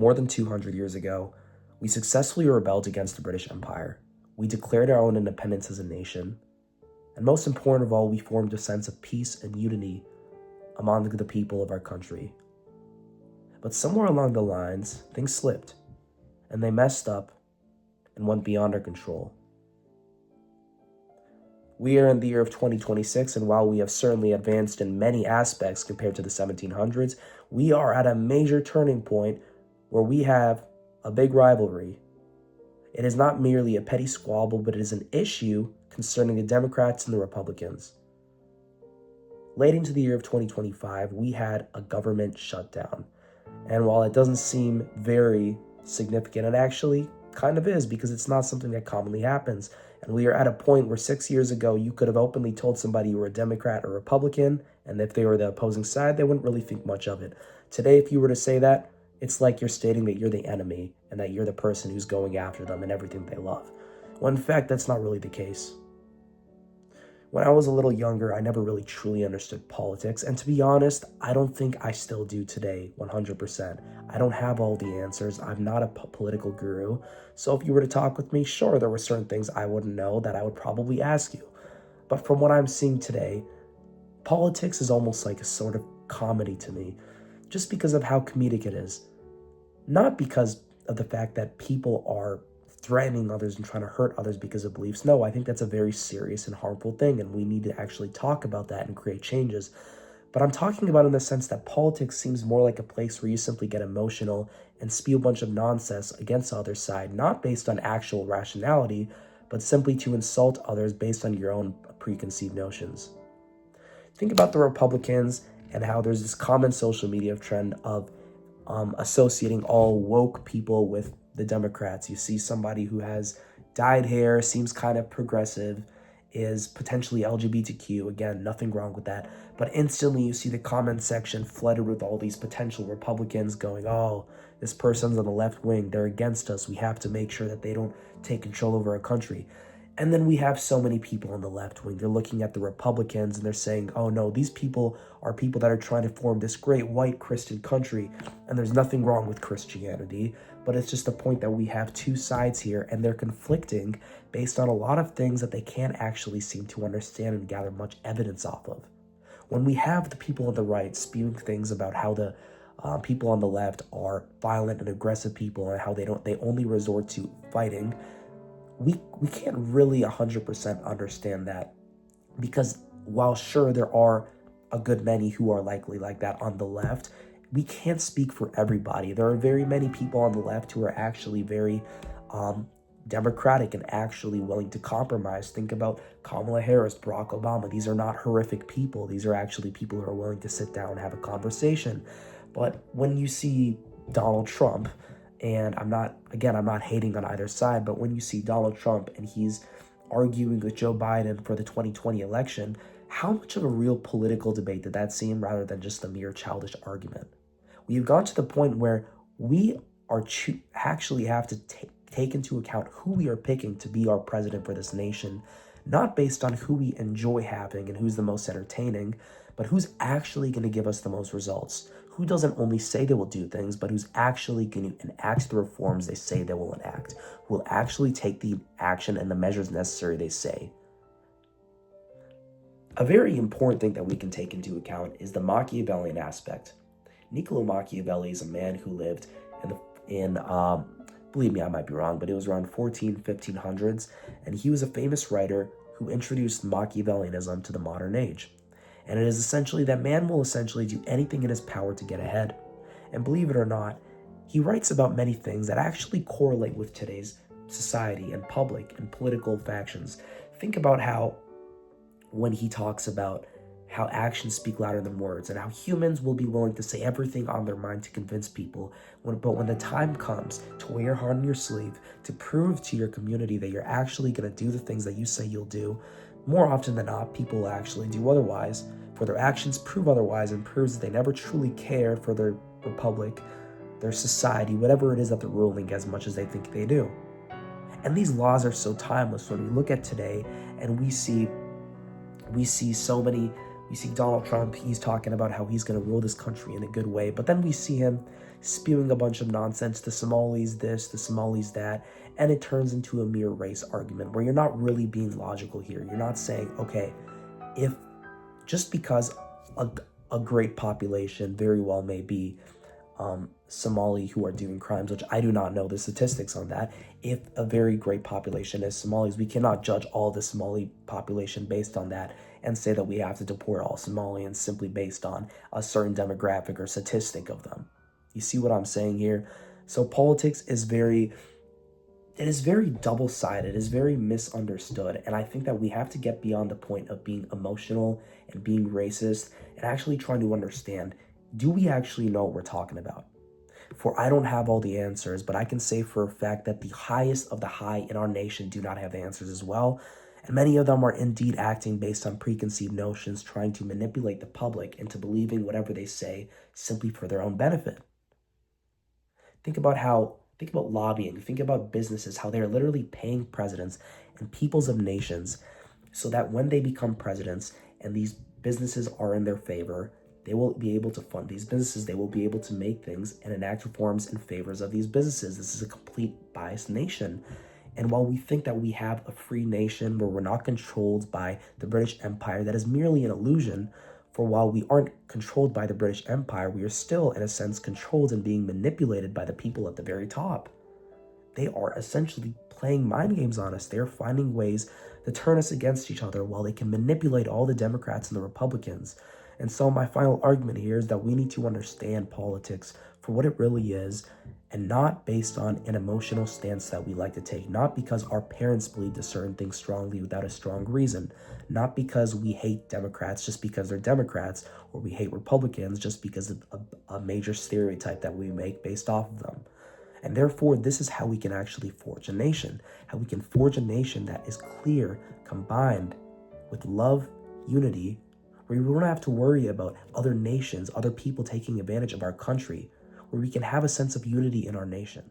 more than 200 years ago, we successfully rebelled against the British Empire. We declared our own independence as a nation. And most important of all, we formed a sense of peace and unity among the people of our country. But somewhere along the lines, things slipped, and they messed up and went beyond our control. We are in the year of 2026, and while we have certainly advanced in many aspects compared to the 1700s, we are at a major turning point where we have a big rivalry. It is not merely a petty squabble, but it is an issue concerning the Democrats and the Republicans. Late into the year of 2025, we had a government shutdown. And while it doesn't seem very significant, it actually kind of is, because it's not something that commonly happens. And we are at a point where 6 years ago, you could have openly told somebody you were a Democrat or Republican, and if they were the opposing side, they wouldn't really think much of it. Today, if you were to say that, it's like you're stating that you're the enemy and that you're the person who's going after them and everything they love. Well, in fact, that's not really the case. When I was a little younger, I never really truly understood politics, and to be honest, I don't think I still do today, 100%. I don't have all the answers. I'm not a political guru, so if you were to talk with me, sure, there were certain things I wouldn't know that I would probably ask you. But from what I'm seeing today, politics is almost like a sort of comedy to me, just because of how comedic it is. Not because of the fact that people are threatening others and trying to hurt others because of beliefs. No, I think that's a very serious and harmful thing, and we need to actually talk about that and create changes. But I'm talking about in the sense that politics seems more like a place where you simply get emotional and spew a bunch of nonsense against the other side, not based on actual rationality, but simply to insult others based on your own preconceived notions. Think about the Republicans and how there's this common social media trend of associating all woke people with the Democrats. You see somebody who has dyed hair, seems kind of progressive, is potentially LGBTQ. Again, nothing wrong with that. But instantly you see the comment section flooded with all these potential Republicans going, oh, this person's on the left wing. They're against us. We have to make sure that they don't take control over our country. And then we have so many people on the left wing. They're looking at the Republicans and they're saying, oh no, these people are people that are trying to form this great white Christian country. And there's nothing wrong with Christianity. But it's just the point that we have two sides here and they're conflicting based on a lot of things that they can't actually seem to understand and gather much evidence off of. When we have the people on the right spewing things about how the people on the left are violent and aggressive people and how they only resort to fighting, we can't really 100% understand that, because while sure there are a good many who are likely like that on the left, we can't speak for everybody. There are very many people on the left who are actually very democratic and actually willing to compromise. Think about Kamala Harris, Barack Obama. These are not horrific people. These are actually people who are willing to sit down and have a conversation. But when you see Donald Trump, and I'm not hating on either side, but when you see Donald Trump and he's arguing with Joe Biden for the 2020 election, how much of a real political debate did that seem rather than just a mere childish argument? We've gone to the point where we are actually have to take into account who we are picking to be our president for this nation, not based on who we enjoy having and who's the most entertaining, but who's actually going to give us the most results. Who doesn't only say they will do things, but who's actually going to enact the reforms they say they will enact, who will actually take the action and the measures necessary they say. A very important thing that we can take into account is the Machiavellian aspect. Niccolo Machiavelli is a man who lived in believe me, I might be wrong, but it was around 1500s, and he was a famous writer who introduced Machiavellianism to the modern age. And it is essentially that man will essentially do anything in his power to get ahead. And believe it or not, he writes about many things that actually correlate with today's society and public and political factions. Think about how when he talks about how actions speak louder than words and how humans will be willing to say everything on their mind to convince people. But when the time comes to wear your heart on your sleeve, to prove to your community that you're actually going to do the things that you say you'll do, more often than not, people will actually do otherwise, for their actions prove otherwise and proves that they never truly care for their republic, their society, whatever it is that they're ruling as much as they think they do. And these laws are so timeless. When we look at today and we see We see Donald Trump, he's talking about how he's going to rule this country in a good way, but then we see him spewing a bunch of nonsense, the Somalis this, the Somalis that, and it turns into a mere race argument where you're not really being logical here. You're not saying, okay, if just because a, a great population very well may be Somali who are doing crimes, which I do not know the statistics on that. If a very great population is Somalis, we cannot judge all the Somali population based on that and say that we have to deport all Somalians simply based on a certain demographic or statistic of them. You see what I'm saying here? So politics is very double-sided, it is very misunderstood, and I think that we have to get beyond the point of being emotional and being racist and actually trying to understand, do we actually know what we're talking about? For I don't have all the answers, but I can say for a fact that the highest of the high in our nation do not have answers as well, and many of them are indeed acting based on preconceived notions, trying to manipulate the public into believing whatever they say simply for their own benefit. Think about lobbying, think about businesses, how they're literally paying presidents and peoples of nations so that when they become presidents and these businesses are in their favor, they will be able to fund these businesses. They will be able to make things and enact reforms in favors of these businesses. This is a complete biased nation. And while we think that we have a free nation where we're not controlled by the British Empire, that is merely an illusion. For while we aren't controlled by the British Empire, we are still, in a sense, controlled and being manipulated by the people at the very top. They are essentially playing mind games on us. They're finding ways to turn us against each other while they can manipulate all the Democrats and the Republicans. And so my final argument here is that we need to understand politics for what it really is and not based on an emotional stance that we like to take, not because our parents believed a certain thing strongly without a strong reason, not because we hate Democrats just because they're Democrats, or we hate Republicans just because of a major stereotype that we make based off of them. And therefore, this is how we can actually forge a nation, how we can forge a nation that is clear, combined with love, unity, where we don't have to worry about other nations, other people taking advantage of our country, where we can have a sense of unity in our nation.